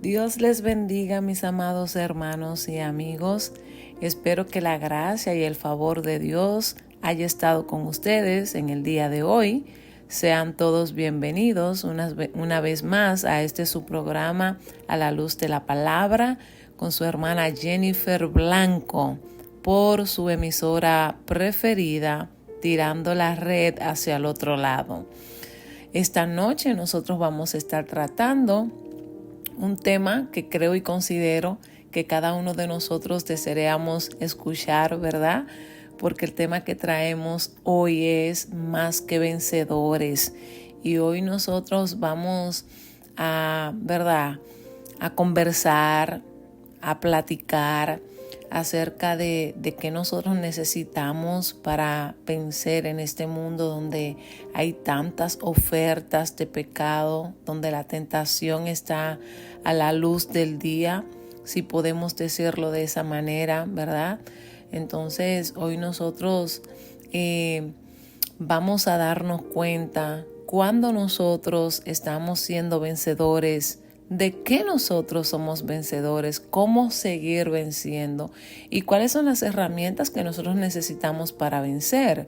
Dios les bendiga, mis amados hermanos y amigos. Espero que la gracia y el favor de Dios haya estado con ustedes en el día de hoy. Sean todos bienvenidos una vez más a su programa A la Luz de la Palabra con su hermana Jennifer Blanco por su emisora preferida, Tirando la Red hacia el Otro Lado. Esta noche nosotros vamos a estar tratando un tema que creo y considero que cada uno de nosotros desearíamos escuchar, ¿verdad? Porque el tema que traemos hoy es más que vencedores. Y hoy nosotros vamos ¿verdad?, a conversar, a platicar acerca de qué nosotros necesitamos para vencer en este mundo donde hay tantas ofertas de pecado, donde la tentación está a la luz del día, si podemos decirlo de esa manera, ¿verdad? Entonces hoy nosotros vamos a darnos cuenta cuando nosotros estamos siendo vencedores, de qué nosotros somos vencedores, cómo seguir venciendo y cuáles son las herramientas que nosotros necesitamos para vencer.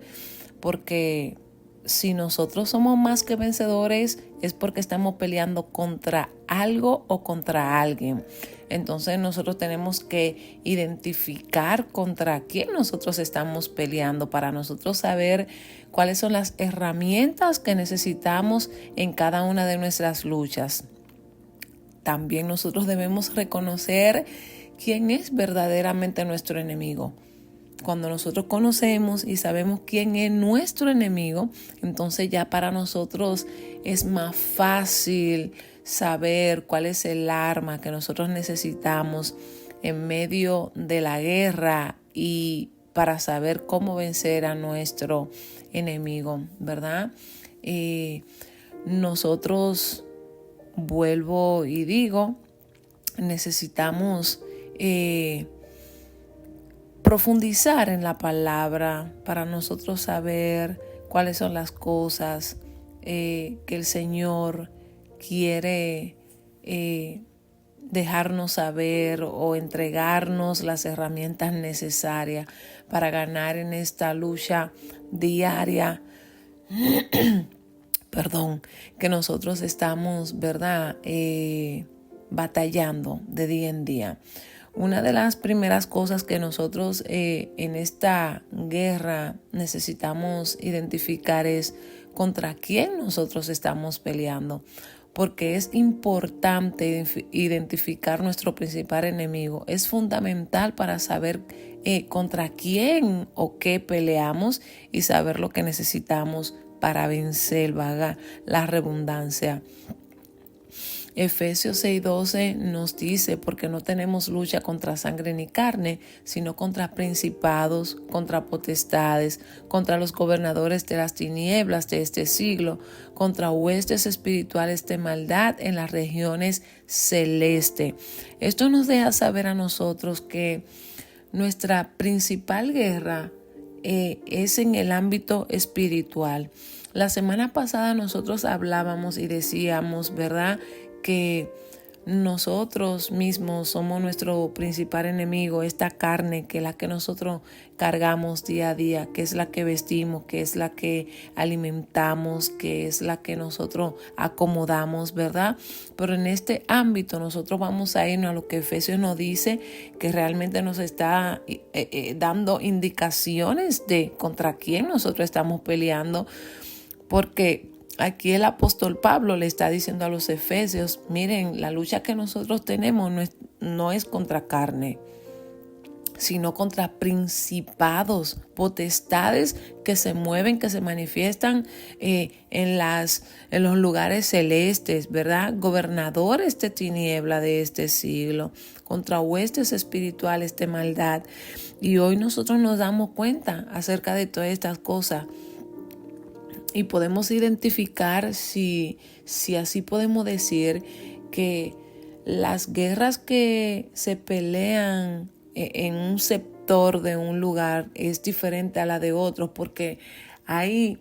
Porque si nosotros somos más que vencedores es porque estamos peleando contra algo o contra alguien. Entonces nosotros tenemos que identificar contra quién nosotros estamos peleando para nosotros saber cuáles son las herramientas que necesitamos en cada una de nuestras luchas. También nosotros debemos reconocer quién es verdaderamente nuestro enemigo. Cuando nosotros conocemos y sabemos quién es nuestro enemigo, entonces ya para nosotros es más fácil saber cuál es el arma que nosotros necesitamos en medio de la guerra y para saber cómo vencer a nuestro enemigo, ¿verdad? Nosotros, vuelvo y digo, necesitamos profundizar en la palabra para nosotros saber cuáles son las cosas que el Señor quiere dejarnos saber o entregarnos las herramientas necesarias para ganar en esta lucha diaria que nosotros estamos, ¿verdad?, batallando de día en día. Una de las primeras cosas que nosotros en esta guerra necesitamos identificar es contra quién nosotros estamos peleando, porque es importante identificar nuestro principal enemigo. Es fundamental para saber contra quién o qué peleamos y saber lo que necesitamos para vencer, valga la redundancia. Efesios 6:12 nos dice, porque no tenemos lucha contra sangre ni carne, sino contra principados, contra potestades, contra los gobernadores de las tinieblas de este siglo, contra huestes espirituales de maldad en las regiones celestes. Esto nos deja saber a nosotros que nuestra principal guerra es en el ámbito espiritual. La semana pasada nosotros hablábamos y decíamos, ¿verdad?, que nosotros mismos somos nuestro principal enemigo, esta carne que es la que nosotros cargamos día a día, que es la que vestimos, que es la que alimentamos, que es la que nosotros acomodamos, ¿verdad? Pero en este ámbito nosotros vamos a irnos a lo que Efesios nos dice, que realmente nos está dando indicaciones de contra quién nosotros estamos peleando, porque aquí el apóstol Pablo le está diciendo a los efesios, miren, la lucha que nosotros tenemos no es contra carne, sino contra principados, potestades que se mueven, que se manifiestan en los lugares celestes, ¿verdad? Gobernadores de tiniebla de este siglo, contra huestes espirituales de maldad. Y hoy nosotros nos damos cuenta acerca de todas estas cosas. Y podemos identificar, si así podemos decir, que las guerras que se pelean en un sector de un lugar es diferente a la de otros, porque hay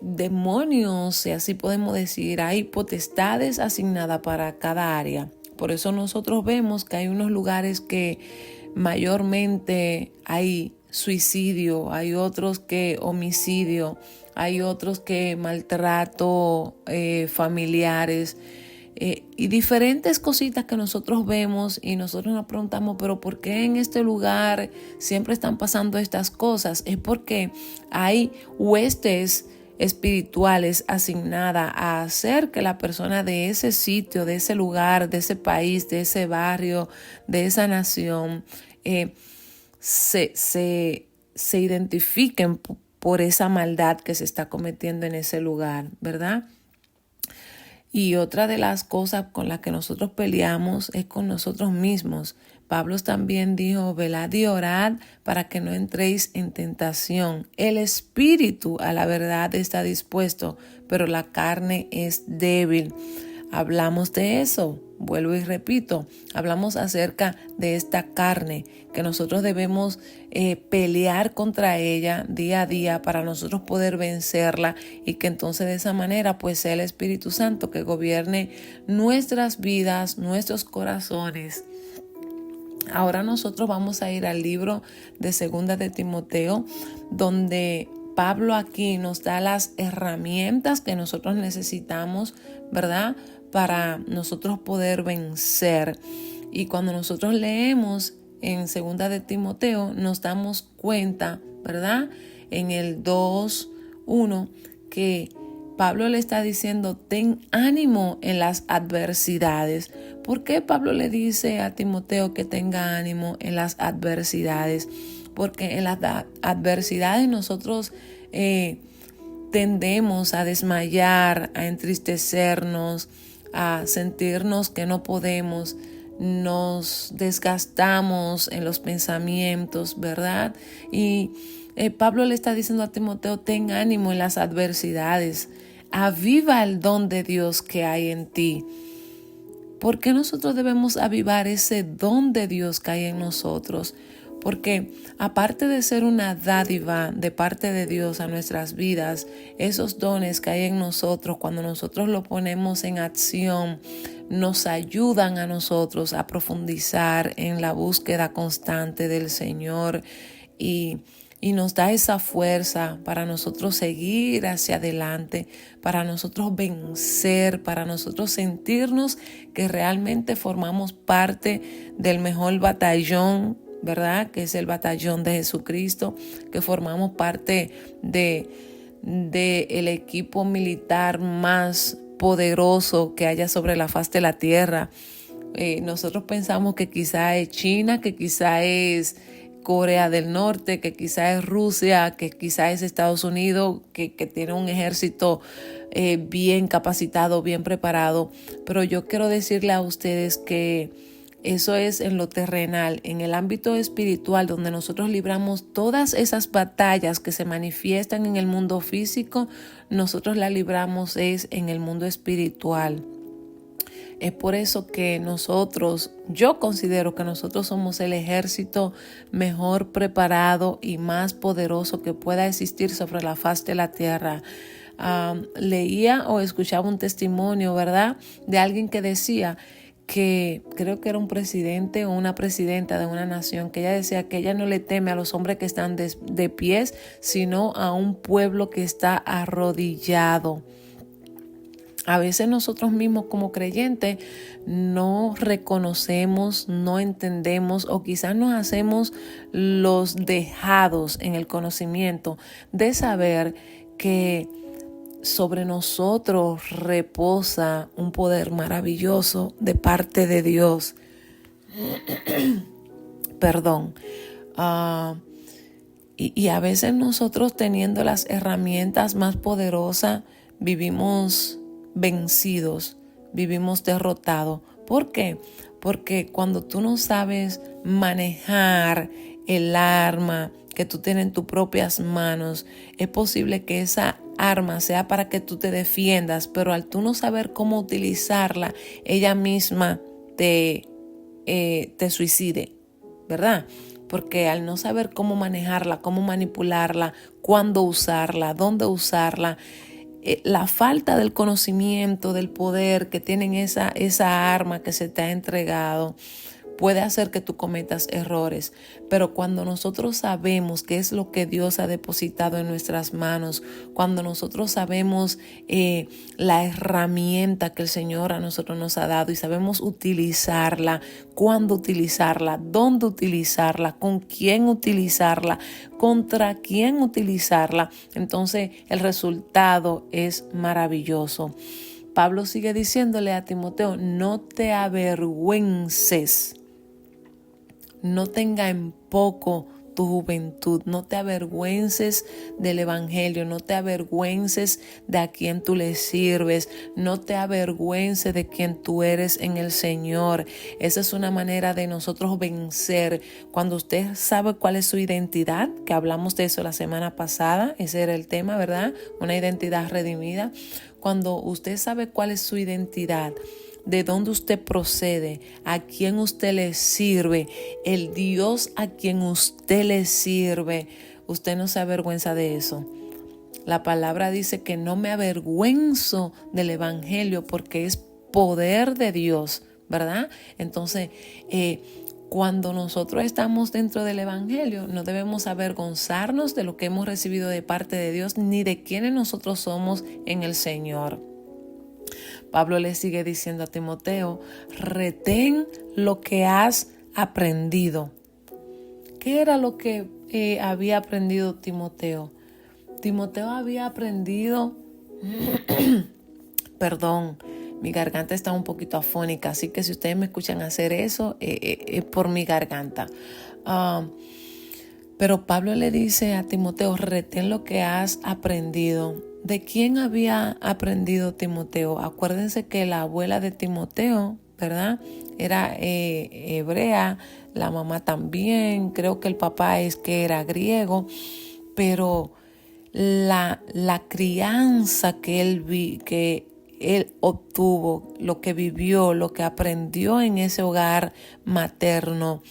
demonios, si así podemos decir, hay potestades asignadas para cada área. Por eso nosotros vemos que hay unos lugares que mayormente hay suicidio, hay otros que homicidio, hay otros que maltrato familiares, y diferentes cositas que nosotros vemos y nosotros nos preguntamos, pero ¿por qué en este lugar siempre están pasando estas cosas? Es porque hay huestes espirituales asignadas a hacer que la persona de ese sitio, de ese lugar, de ese país, de ese barrio, de esa nación, se identifiquen por esa maldad que se está cometiendo en ese lugar, ¿verdad? Y otra de las cosas con las que nosotros peleamos es con nosotros mismos. Pablo también dijo, velad y orad para que no entréis en tentación. El espíritu a la verdad está dispuesto, pero la carne es débil. Hablamos de eso, vuelvo y repito, hablamos acerca de esta carne que nosotros debemos pelear contra ella día a día para nosotros poder vencerla y que entonces de esa manera pues sea el Espíritu Santo que gobierne nuestras vidas, nuestros corazones. Ahora nosotros vamos a ir al libro de 2 de Timoteo, donde Pablo aquí nos da las herramientas que nosotros necesitamos, ¿verdad?, para nosotros poder vencer. Y cuando nosotros leemos en 2 de Timoteo, nos damos cuenta, ¿verdad?, en el 2:1, que Pablo le está diciendo, ten ánimo en las adversidades. ¿Por qué Pablo le dice a Timoteo que tenga ánimo en las adversidades? Porque en las adversidades nosotros tendemos a desmayar, a entristecernos, a sentirnos que no podemos, nos desgastamos en los pensamientos, ¿verdad? Y Pablo le está diciendo a Timoteo, ten ánimo en las adversidades, aviva el don de Dios que hay en ti. ¿Por qué nosotros debemos avivar ese don de Dios que hay en nosotros? Porque aparte de ser una dádiva de parte de Dios a nuestras vidas, esos dones que hay en nosotros, cuando nosotros los ponemos en acción, nos ayudan a nosotros a profundizar en la búsqueda constante del Señor y nos da esa fuerza para nosotros seguir hacia adelante, para nosotros vencer, para nosotros sentirnos que realmente formamos parte del mejor batallón, ¿verdad?, que es el batallón de Jesucristo, que formamos parte de el equipo militar más poderoso que haya sobre la faz de la tierra. Nosotros pensamos que quizá es China, que quizá es Corea del Norte, que quizá es Rusia, que quizá es Estados Unidos, que tiene un ejército bien capacitado, bien preparado. Pero yo quiero decirle a ustedes que eso es en lo terrenal. En el ámbito espiritual, donde nosotros libramos todas esas batallas que se manifiestan en el mundo físico, nosotros las libramos es en el mundo espiritual. Es por eso que yo considero que nosotros somos el ejército mejor preparado y más poderoso que pueda existir sobre la faz de la tierra. Leía o escuchaba un testimonio, ¿verdad?, de alguien que decía que creo que era un presidente o una presidenta de una nación, que ella decía que ella no le teme a los hombres que están de pies, sino a un pueblo que está arrodillado. A veces nosotros mismos como creyentes no reconocemos, no entendemos o quizás nos hacemos los dejados en el conocimiento de saber que sobre nosotros reposa un poder maravilloso de parte de Dios. Perdón. Y a veces nosotros, teniendo las herramientas más poderosas, vivimos vencidos, vivimos derrotados. ¿Por qué? Porque cuando tú no sabes manejar el arma que tú tienes en tus propias manos, es posible que esa arma sea para que tú te defiendas, pero al tú no saber cómo utilizarla, ella misma te suicide, ¿verdad? porque al no saber cómo manejarla, cómo manipularla, cuándo usarla, dónde usarla, la falta del conocimiento, del poder que tienen esa arma que se te ha entregado, puede hacer que tú cometas errores. Pero cuando nosotros sabemos qué es lo que Dios ha depositado en nuestras manos, cuando nosotros sabemos la herramienta que el Señor a nosotros nos ha dado y sabemos utilizarla, cuándo utilizarla, dónde utilizarla, con quién utilizarla, contra quién utilizarla, entonces el resultado es maravilloso. Pablo sigue diciéndole a Timoteo, no te avergüences. No tenga en poco tu juventud, no te avergüences del evangelio, no te avergüences de a quien tú le sirves, no te avergüences de quien tú eres en el Señor. Esa es una manera de nosotros vencer. Cuando usted sabe cuál es su identidad, que hablamos de eso la semana pasada, ese era el tema, ¿verdad? Una identidad redimida. Cuando usted sabe cuál es su identidad, de dónde usted procede, a quién usted le sirve, el Dios a quien usted le sirve, usted no se avergüenza de eso. La palabra dice que no me avergüenzo del evangelio porque es poder de Dios, ¿verdad? Entonces, cuando nosotros estamos dentro del evangelio, no debemos avergonzarnos de lo que hemos recibido de parte de Dios ni de quiénes nosotros somos en el Señor. Pablo le sigue diciendo a Timoteo, retén lo que has aprendido. ¿Qué era lo que había aprendido Timoteo? Timoteo había aprendido, perdón, mi garganta está un poquito afónica, así que si ustedes me escuchan hacer eso, es por mi garganta. Pero Pablo le dice a Timoteo, retén lo que has aprendido. ¿De quién había aprendido Timoteo? Acuérdense que la abuela de Timoteo, ¿verdad? Era hebrea, la mamá también, creo que el papá es que era griego, pero la crianza que él obtuvo, lo que vivió, lo que aprendió en ese hogar materno,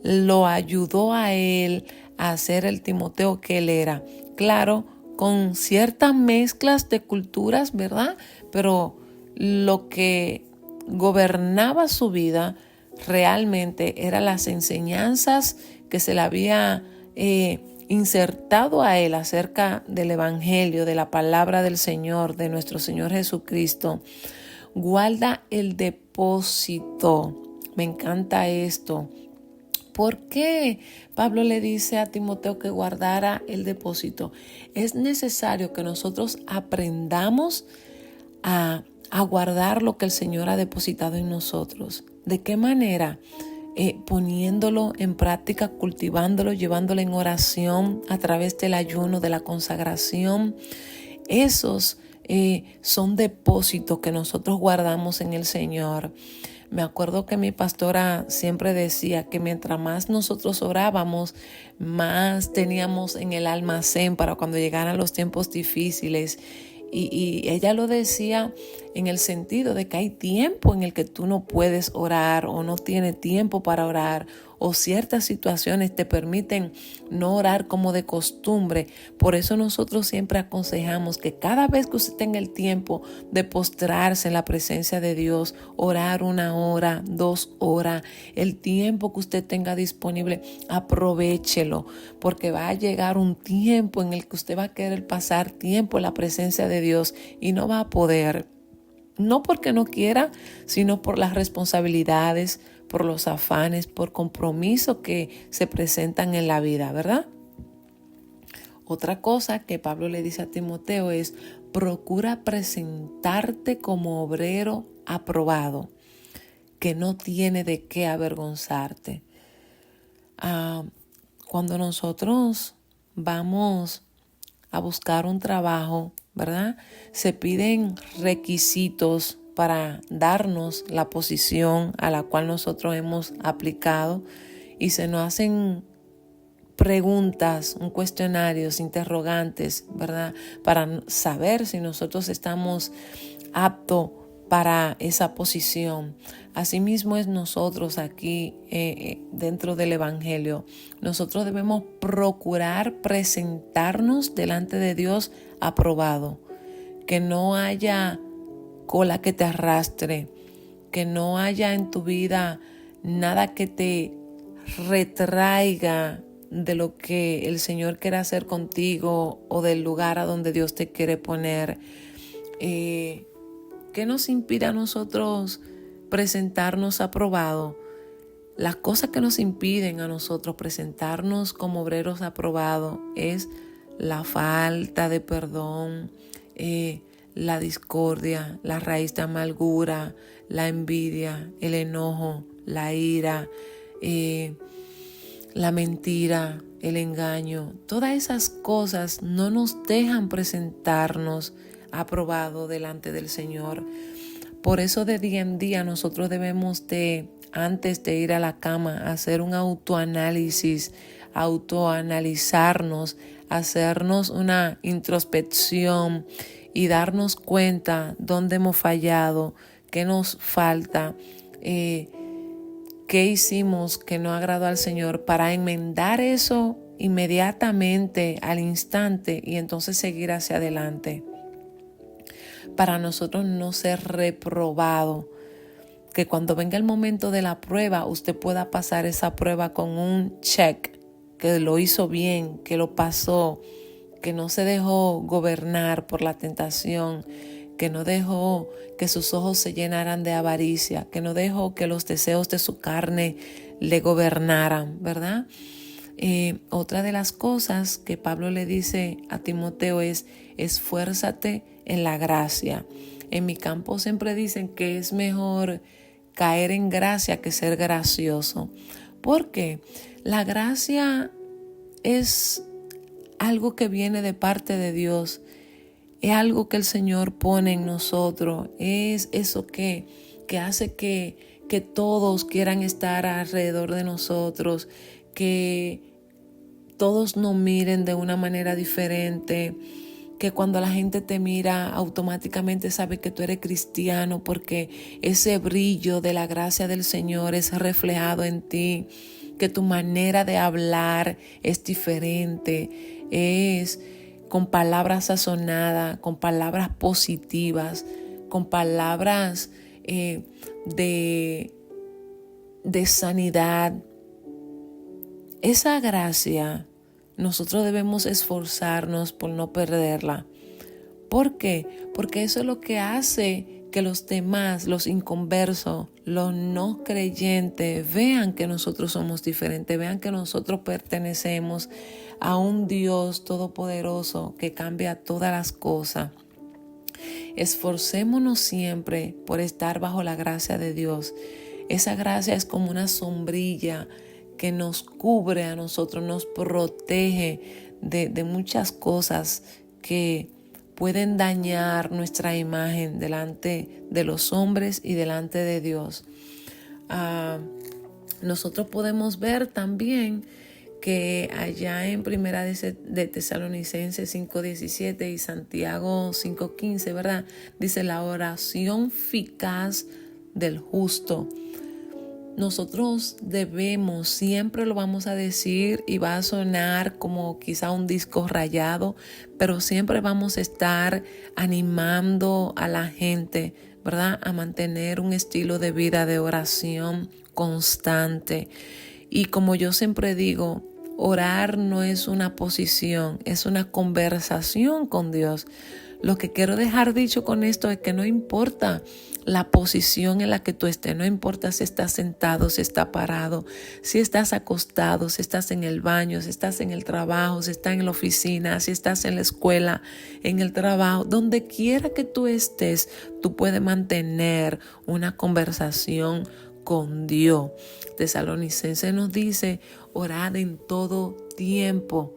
lo ayudó a él a ser el Timoteo que él era. Claro, con ciertas mezclas de culturas, ¿verdad? Pero lo que gobernaba su vida realmente eran las enseñanzas que se le había insertado a él acerca del evangelio, de la palabra del Señor, de nuestro Señor Jesucristo. Guarda el depósito. Me encanta esto. ¿Por qué Pablo le dice a Timoteo que guardara el depósito? Es necesario que nosotros aprendamos a guardar lo que el Señor ha depositado en nosotros. ¿De qué manera? Poniéndolo en práctica, cultivándolo, llevándolo en oración a través del ayuno, de la consagración. Esos son depósitos que nosotros guardamos en el Señor. Me acuerdo que mi pastora siempre decía que mientras más nosotros orábamos, más teníamos en el almacén para cuando llegaran los tiempos difíciles. Y ella lo decía en el sentido de que hay tiempo en el que tú no puedes orar o no tienes tiempo para orar, o ciertas situaciones te permiten no orar como de costumbre. Por eso nosotros siempre aconsejamos que cada vez que usted tenga el tiempo de postrarse en la presencia de Dios, orar 1 hora, 2 horas, el tiempo que usted tenga disponible, aprovéchelo, porque va a llegar un tiempo en el que usted va a querer pasar tiempo en la presencia de Dios y no va a poder. No porque no quiera, sino por las responsabilidades, por los afanes, por compromisos que se presentan en la vida, ¿verdad? Otra cosa que Pablo le dice a Timoteo es, procura presentarte como obrero aprobado, que no tiene de qué avergonzarte. Cuando nosotros vamos a buscar un trabajo, ¿verdad? Se piden requisitos para darnos la posición a la cual nosotros hemos aplicado y se nos hacen preguntas, un cuestionario, interrogantes, ¿verdad? Para saber si nosotros estamos aptos para esa posición. Asimismo es nosotros aquí dentro del Evangelio. Nosotros debemos procurar presentarnos delante de Dios aprobado. Que no haya cola que te arrastre, que no haya en tu vida nada que te retraiga de lo que el Señor quiere hacer contigo o del lugar a donde Dios te quiere poner. ¿Qué nos impide a nosotros presentarnos aprobados? Las cosas que nos impiden a nosotros presentarnos como obreros aprobados es la falta de perdón, la discordia, la raíz de amargura, la envidia, el enojo, la ira, la mentira, el engaño. Todas esas cosas no nos dejan presentarnos aprobado delante del Señor. Por eso de día en día nosotros debemos antes de ir a la cama, hacer un autoanálisis, autoanalizarnos, hacernos una introspección y darnos cuenta dónde hemos fallado, qué nos falta, qué hicimos que no agradó al Señor, para enmendar eso inmediatamente, al instante, y entonces seguir hacia adelante. Para nosotros no ser reprobado, que cuando venga el momento de la prueba, usted pueda pasar esa prueba con un check, que lo hizo bien, que lo pasó, que no se dejó gobernar por la tentación, que no dejó que sus ojos se llenaran de avaricia, que no dejó que los deseos de su carne le gobernaran, ¿verdad? Otra de las cosas que Pablo le dice a Timoteo es: esfuérzate en la gracia. En mi campo siempre dicen que es mejor caer en gracia que ser gracioso. ¿Por qué? La gracia es algo que viene de parte de Dios. Es algo que el Señor pone en nosotros. Es eso que hace que todos quieran estar alrededor de nosotros, que todos nos miren de una manera diferente, que cuando la gente te mira automáticamente sabe que tú eres cristiano, porque ese brillo de la gracia del Señor es reflejado en ti, que tu manera de hablar es diferente, es con palabras sazonadas, con palabras positivas, con palabras de sanidad. Esa gracia nosotros debemos esforzarnos por no perderla. ¿Por qué? Porque eso es lo que hace que los demás, los inconversos, los no creyentes, vean que nosotros somos diferentes, vean que nosotros pertenecemos a un Dios todopoderoso que cambia todas las cosas. Esforcémonos siempre por estar bajo la gracia de Dios. Esa gracia es como una sombrilla que nos cubre a nosotros, nos protege de muchas cosas que pueden dañar nuestra imagen delante de los hombres y delante de Dios. Nosotros podemos ver también que allá en Primera de Tesalonicenses 5:17 y Santiago 5:15, ¿verdad? Dice: la oración eficaz del justo. Nosotros debemos, siempre lo vamos a decir y va a sonar como quizá un disco rayado, pero siempre vamos a estar animando a la gente, ¿verdad?, a mantener un estilo de vida de oración constante. Y como yo siempre digo, orar no es una posición, es una conversación con Dios. Lo que quiero dejar dicho con esto es que no importa la posición en la que tú estés, no importa si estás sentado, si estás parado, si estás acostado, si estás en el baño, si estás en el trabajo, si estás en la oficina, si estás en la escuela, en el trabajo, donde quiera que tú estés, tú puedes mantener una conversación con Dios. Tesalonicenses nos dice: orad en todo tiempo,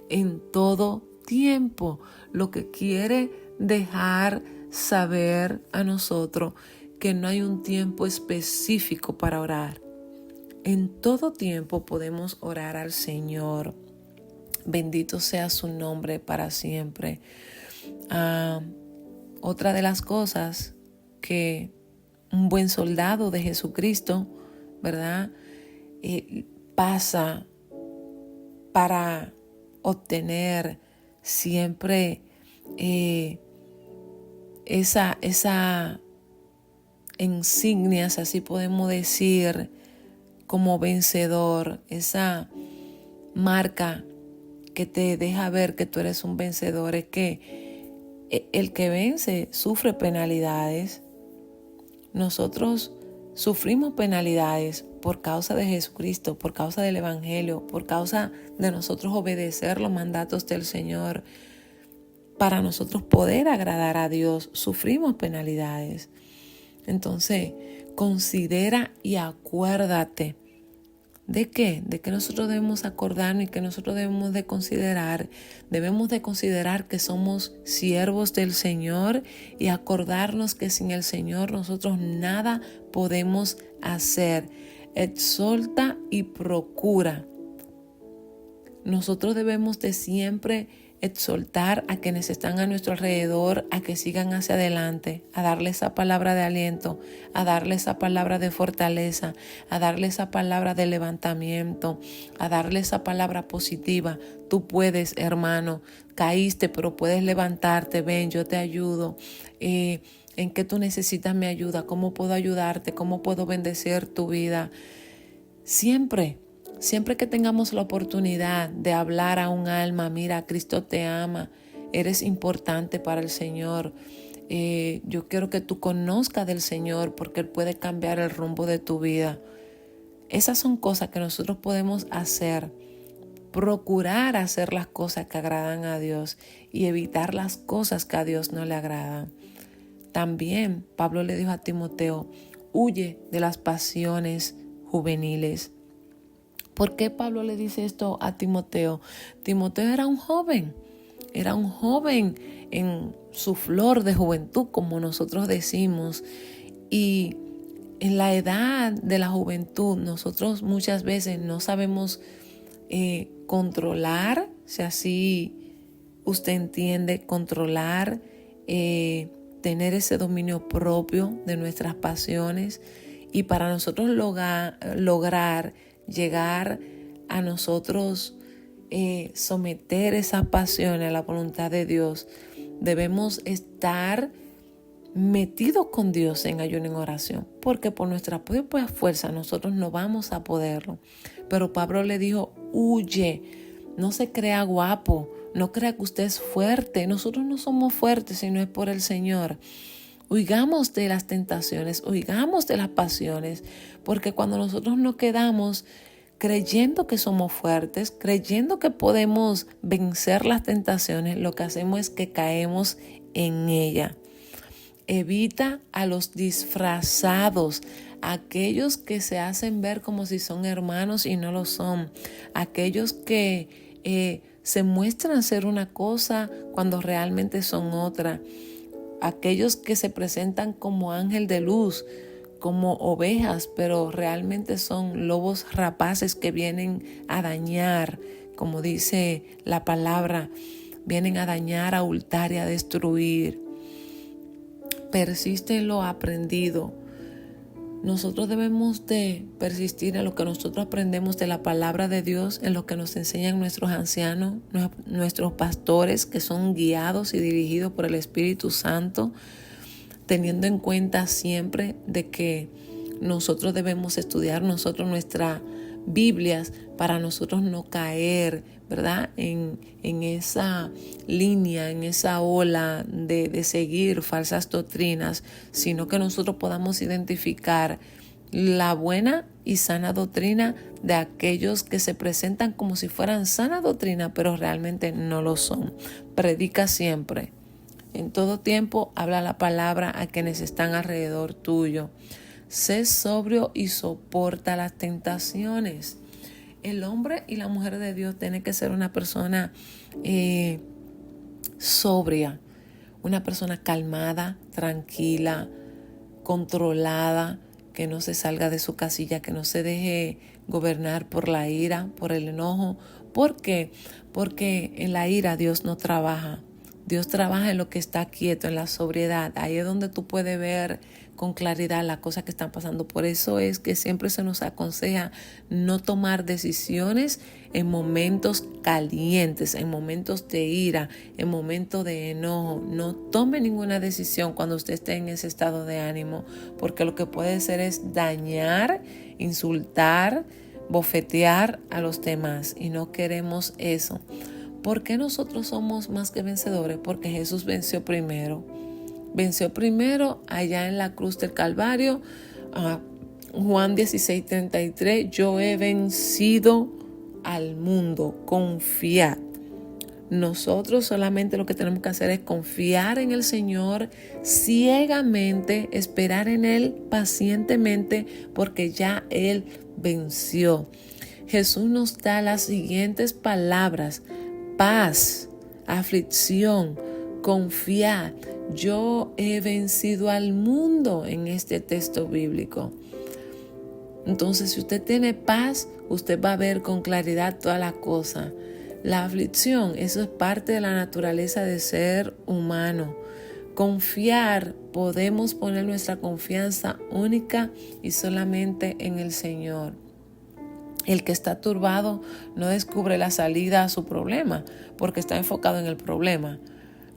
en todo tiempo. Lo que quiere dejar saber a nosotros que no hay un tiempo específico para orar. En todo tiempo podemos orar al Señor. Bendito sea su nombre para siempre. Otra de las cosas que un buen soldado de Jesucristo, ¿verdad? Pasa para obtener siempre esa insignia, si así podemos decir, como vencedor, esa marca que te deja ver que tú eres un vencedor. Es que el que vence sufre penalidades. Nosotros sufrimos penalidades por causa de Jesucristo, por causa del Evangelio, por causa de nosotros obedecer los mandatos del Señor. Para nosotros poder agradar a Dios, sufrimos penalidades. Entonces, considera y acuérdate. ¿De qué? De que nosotros debemos acordarnos y que nosotros debemos de considerar. Debemos de considerar que somos siervos del Señor y acordarnos que sin el Señor nosotros nada podemos hacer. Exhorta y procura. Nosotros debemos de siempre exhortar a quienes están a nuestro alrededor a que sigan hacia adelante, a darle esa palabra de aliento, a darle esa palabra de fortaleza, a darle esa palabra de levantamiento, a darle esa palabra positiva. Tú puedes, hermano, caíste, pero puedes levantarte. Ven, yo te ayudo. ¿En qué tú necesitas mi ayuda? ¿Cómo puedo ayudarte? ¿Cómo puedo bendecir tu vida? Siempre que tengamos la oportunidad de hablar a un alma, mira, Cristo te ama, eres importante para el Señor. Yo quiero que tú conozcas del Señor porque Él puede cambiar el rumbo de tu vida. Esas son cosas que nosotros podemos hacer. Procurar hacer las cosas que agradan a Dios y evitar las cosas que a Dios no le agradan. También Pablo le dijo a Timoteo, huye de las pasiones juveniles. ¿Por qué Pablo le dice esto a Timoteo? Timoteo era un joven en su flor de juventud, como nosotros decimos. Y en la edad de la juventud, nosotros muchas veces no sabemos controlar, si así usted entiende, controlar, tener ese dominio propio de nuestras pasiones. Y para nosotros lograr llegar a nosotros someter esas pasiones a la voluntad de Dios, debemos estar metidos con Dios en ayuno y en oración, porque por nuestra propia fuerza nosotros no vamos a poderlo. Pero Pablo le dijo, huye, no se crea guapo, no crea que usted es fuerte. Nosotros no somos fuertes si no es por el Señor. Huigamos de las tentaciones, huigamos de las pasiones, porque cuando nosotros nos quedamos creyendo que somos fuertes, creyendo que podemos vencer las tentaciones, lo que hacemos es que caemos en ella. Evita a los disfrazados, aquellos que se hacen ver como si son hermanos y no lo son, aquellos que se muestran ser una cosa cuando realmente son otra. Aquellos que se presentan como ángel de luz, como ovejas, pero realmente son lobos rapaces que vienen a dañar, como dice la palabra, vienen a dañar, a hurtar y a destruir. Persiste en lo aprendido. Nosotros debemos de persistir en lo que nosotros aprendemos de la palabra de Dios, en lo que nos enseñan nuestros ancianos, nuestros pastores, que son guiados y dirigidos por el Espíritu Santo, teniendo en cuenta siempre de que nosotros debemos estudiar nuestras Biblias para nosotros no caer, ¿verdad? En esa línea, en esa ola de seguir falsas doctrinas, sino que nosotros podamos identificar la buena y sana doctrina de aquellos que se presentan como si fueran sana doctrina, pero realmente no lo son. Predica siempre. En todo tiempo habla la palabra a quienes están alrededor tuyo. Sé sobrio y soporta las tentaciones. El hombre y la mujer de Dios tienen que ser una persona sobria, una persona calmada, tranquila, controlada, que no se salga de su casilla, que no se deje gobernar por la ira, por el enojo. ¿Por qué? Porque en la ira Dios no trabaja. Dios trabaja en lo que está quieto, en la sobriedad. Ahí es donde tú puedes ver con claridad las cosas que están pasando. Por eso es que siempre se nos aconseja no tomar decisiones en momentos calientes, en momentos de ira, en momentos de enojo. No tome ninguna decisión cuando usted esté en ese estado de ánimo, porque lo que puede hacer es dañar, insultar, bofetear a los demás, y no queremos eso. ¿Por qué nosotros somos más que vencedores? Porque Jesús venció primero. Venció primero allá en la cruz del Calvario. Juan 16:33, yo he vencido al mundo. Confiad. Nosotros solamente lo que tenemos que hacer es confiar en el Señor ciegamente, esperar en Él pacientemente, porque ya Él venció. Jesús nos da las siguientes palabras: paz, aflicción, confiar. Yo he vencido al mundo en este texto bíblico. Entonces, si usted tiene paz, usted va a ver con claridad toda la cosa. La aflicción, eso es parte de la naturaleza de ser humano. Confiar, podemos poner nuestra confianza única y solamente en el Señor. El que está turbado no descubre la salida a su problema, porque está enfocado en el problema,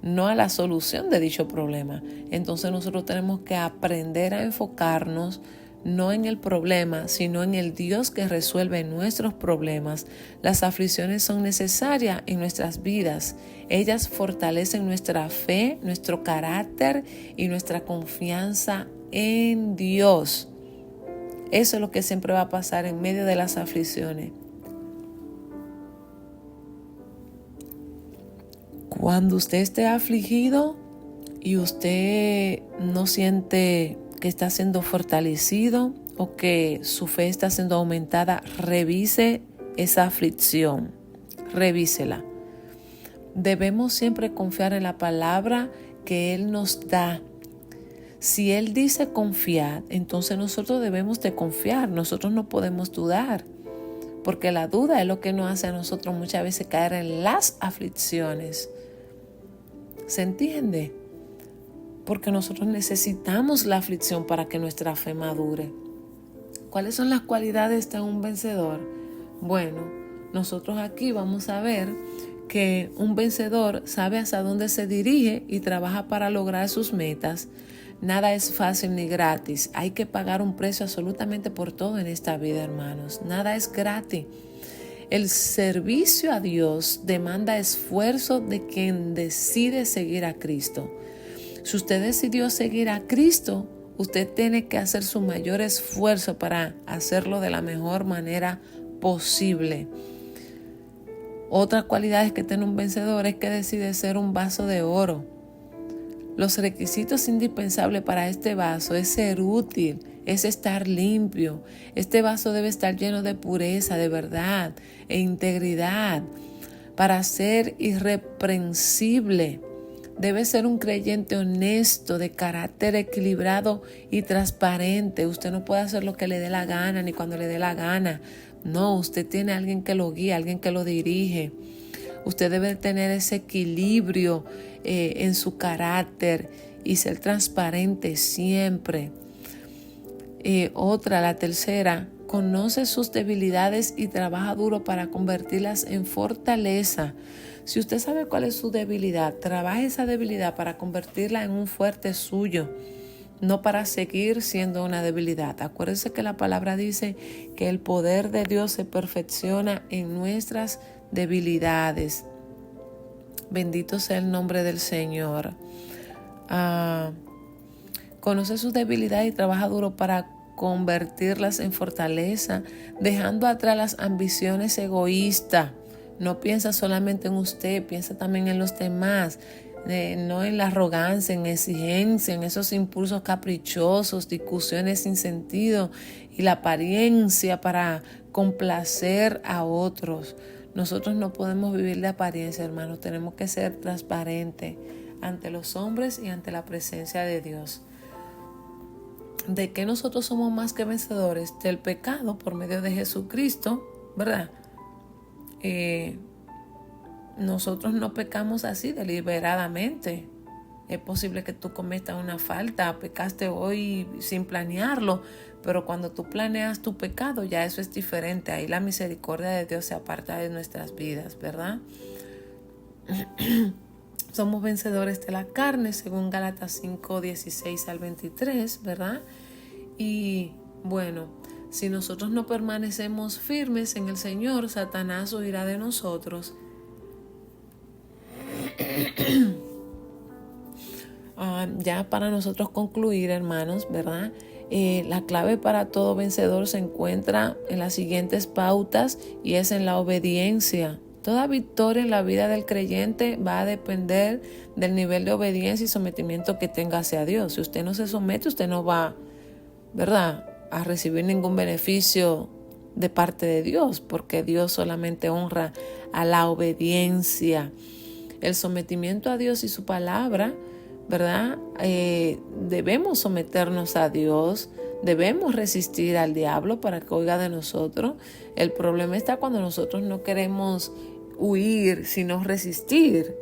no a la solución de dicho problema. Entonces nosotros tenemos que aprender a enfocarnos no en el problema, sino en el Dios que resuelve nuestros problemas. Las aflicciones son necesarias en nuestras vidas. Ellas fortalecen nuestra fe, nuestro carácter y nuestra confianza en Dios. Eso es lo que siempre va a pasar en medio de las aflicciones. Cuando usted esté afligido y usted no siente que está siendo fortalecido o que su fe está siendo aumentada, revise esa aflicción, revísela. Debemos siempre confiar en la palabra que Él nos da. Si Él dice confiar, entonces nosotros debemos de confiar. Nosotros no podemos dudar, porque la duda es lo que nos hace a nosotros muchas veces caer en las aflicciones. ¿Se entiende? Porque nosotros necesitamos la aflicción para que nuestra fe madure. ¿Cuáles son las cualidades de un vencedor? Bueno, nosotros aquí vamos a ver que un vencedor sabe hacia dónde se dirige y trabaja para lograr sus metas. Nada es fácil ni gratis. Hay que pagar un precio absolutamente por todo en esta vida, hermanos. Nada es gratis. El servicio a Dios demanda esfuerzo de quien decide seguir a Cristo. Si usted decidió seguir a Cristo, usted tiene que hacer su mayor esfuerzo para hacerlo de la mejor manera posible. Otra cualidad que tiene un vencedor es que decide ser un vaso de oro. Los requisitos indispensables para este vaso es ser útil, es estar limpio. Este vaso debe estar lleno de pureza, de verdad e integridad. Para ser irreprensible, debe ser un creyente honesto, de carácter equilibrado y transparente. Usted no puede hacer lo que le dé la gana ni cuando le dé la gana. No, usted tiene a alguien que lo guía, alguien que lo dirige. Usted debe tener ese equilibrio en su carácter y ser transparente siempre. La tercera, conoce sus debilidades y trabaja duro para convertirlas en fortaleza. Si usted sabe cuál es su debilidad, trabaje esa debilidad para convertirla en un fuerte suyo, no para seguir siendo una debilidad. Acuérdese que la palabra dice que el poder de Dios se perfecciona en nuestras debilidades. Bendito sea el nombre del Señor. Conoce sus debilidades y trabaja duro para convertirlas en fortaleza, dejando atrás las ambiciones egoístas. No piensa solamente en usted, piensa también en los demás. No en la arrogancia, en exigencia, en esos impulsos caprichosos, discusiones sin sentido y la apariencia para complacer a otros. Nosotros no podemos vivir de apariencia, hermanos. Tenemos que ser transparentes ante los hombres y ante la presencia de Dios. ¿De qué nosotros somos más que vencedores? Del pecado por medio de Jesucristo, ¿verdad? nosotros no pecamos así deliberadamente. Es posible que tú cometas una falta, pecaste hoy sin planearlo, pero cuando tú planeas tu pecado ya eso es diferente. Ahí la misericordia de Dios se aparta de nuestras vidas, ¿verdad? Somos vencedores de la carne, según Gálatas 5, 16 al 23, ¿verdad? Y bueno, si nosotros no permanecemos firmes en el Señor, Satanás huirá de nosotros. Ya para nosotros concluir, hermanos, ¿verdad? La clave para todo vencedor se encuentra en las siguientes pautas y es en la obediencia. Toda victoria en la vida del creyente va a depender del nivel de obediencia y sometimiento que tenga hacia Dios. Si usted no se somete, usted no va, ¿verdad?, a recibir ningún beneficio de parte de Dios, porque Dios solamente honra a la obediencia. El sometimiento a Dios y su palabra, ¿verdad? Debemos someternos a Dios, debemos resistir al diablo para que oiga de nosotros. El problema está cuando nosotros no queremos huir, sino resistir,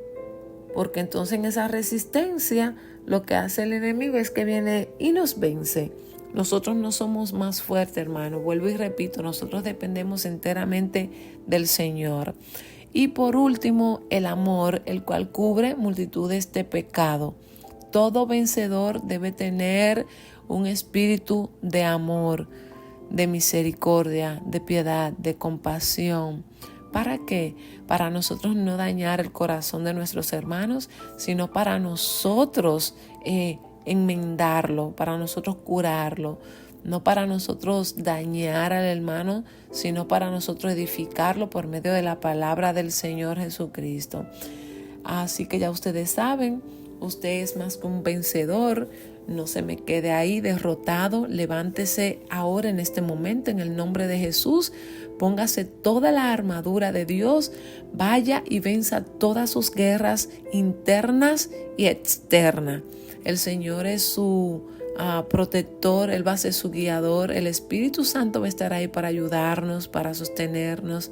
porque entonces en esa resistencia lo que hace el enemigo es que viene y nos vence. Nosotros no somos más fuertes, hermano. Vuelvo y repito, nosotros dependemos enteramente del Señor. Y por último, el amor, el cual cubre multitudes de pecado. Todo vencedor debe tener un espíritu de amor, de misericordia, de piedad, de compasión. ¿Para qué? Para nosotros no dañar el corazón de nuestros hermanos, sino para nosotros enmendarlo, para nosotros curarlo. No para nosotros dañar al hermano, sino para nosotros edificarlo por medio de la palabra del Señor Jesucristo. Así que ya ustedes saben, usted es más que un vencedor. No se me quede ahí derrotado. Levántese ahora en este momento en el nombre de Jesús. Póngase toda la armadura de Dios. Vaya y venza todas sus guerras internas y externas. El Señor es su protector, Él va a ser su guiador. El Espíritu Santo va a estar ahí para ayudarnos, para sostenernos,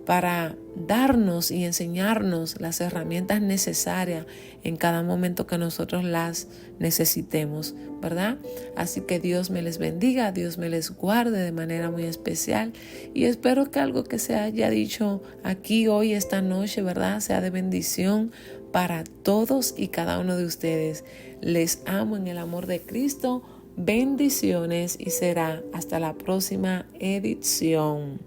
para darnos y enseñarnos las herramientas necesarias en cada momento que nosotros las necesitemos, ¿verdad? Así que Dios me les bendiga, Dios me les guarde de manera muy especial y espero que algo que se haya dicho aquí hoy, esta noche, ¿verdad?, sea de bendición para todos y cada uno de ustedes. Les amo en el amor de Cristo. Bendiciones y será hasta la próxima edición.